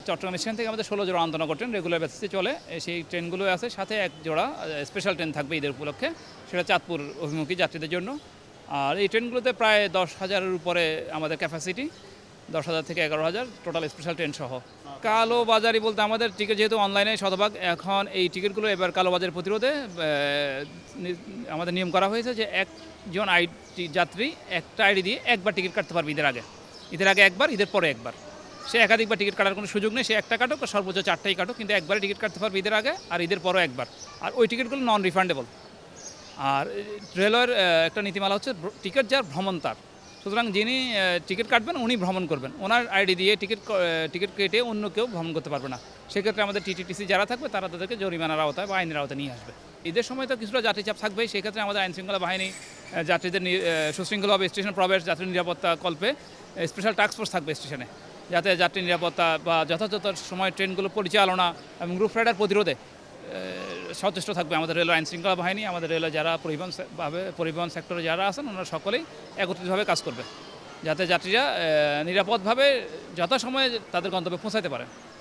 Chittagong station থেকে আমাদের 16 জোড়া আন্তনগর ট্রেন রেগুলার বেসিসে চলে। সেই ট্রেনগুলো আছে, সাথে এক জোড়া স্পেশাল ট্রেন থাকবে ঈদের উপলক্ষে, সেটা চাঁদপুর অভিমুখী যাত্রীদের জন্য। আর এই ট্রেনগুলোতে প্রায় 10,000-এর উপরে আমাদের ক্যাপাসিটি, 10,000 থেকে 11,000 টোটাল স্পেশাল ট্রেন সহ। কালো বাজারি বলতে আমাদের টিকিট যেহেতু অনলাইনে শতভাগ, এখন এই টিকিটগুলো এবার কালোবাজার প্রতিরোধে আমাদের নিয়ম করা হয়েছে যে একজন যাত্রী একটা আইডি দিয়ে একবার টিকিট কাটতে পারবে ঈদের আগে একবার, ঈদের পরে একবার। সে একাধিকবার টিকিট কাটার কোনো সুযোগ নেই, সে একটা কাটুক, সর্বোচ্চ 4টাই কাটুক, কিন্তু একবারে টিকিট কাটতে পারবে ঈদের আগে আর ঈদের পরও একবার। আর ওই টিকিটগুলো নন রিফান্ডেবল। আর রেলওয়ের একটা নীতিমালা হচ্ছে টিকিট যার ভ্রমণ তার, সুতরাং যিনি টিকিট কাটবেন উনি ভ্রমণ করবেন, ওনার আইডি দিয়ে টিকিট কেটে অন্য কেউ ভ্রমণ করতে পারবে না। সেক্ষেত্রে আমাদের টিটিটিসি যারা থাকবে তারা তাদেরকে জরিমানার আওতায় বা আইনের আওতায় নিয়ে আসবে। ঈদের সময় তো কিছুটা যাত্রী চাপ থাকবেই, সেক্ষেত্রে আমাদের আইনশৃঙ্খলা বাহিনী যাত্রীদের সুশৃঙ্খলভাবে স্টেশন প্রবেশ, যাত্রী নিরাপত্তা কল্পে স্পেশাল টাস্ক ফোর্স থাকবে স্টেশনে, যাতে যাত্রী নিরাপত্তা বা যথাযথ সময় ট্রেনগুলো পরিচালনা এবং রুট রাইডার প্রতিরোধে সচেষ্ট থাকবে আমাদের রেল আইনশৃঙ্খলা বাহিনী। আমাদের রেলের যারা পরিবহন সেক্টরে যারা আছেন ওনারা সকলেই একত্রিতভাবে কাজ করবে, যাতে যাত্রীরা নিরাপদভাবে যথাসময়ে তাদের গন্তব্যে পৌঁছাতে পারে।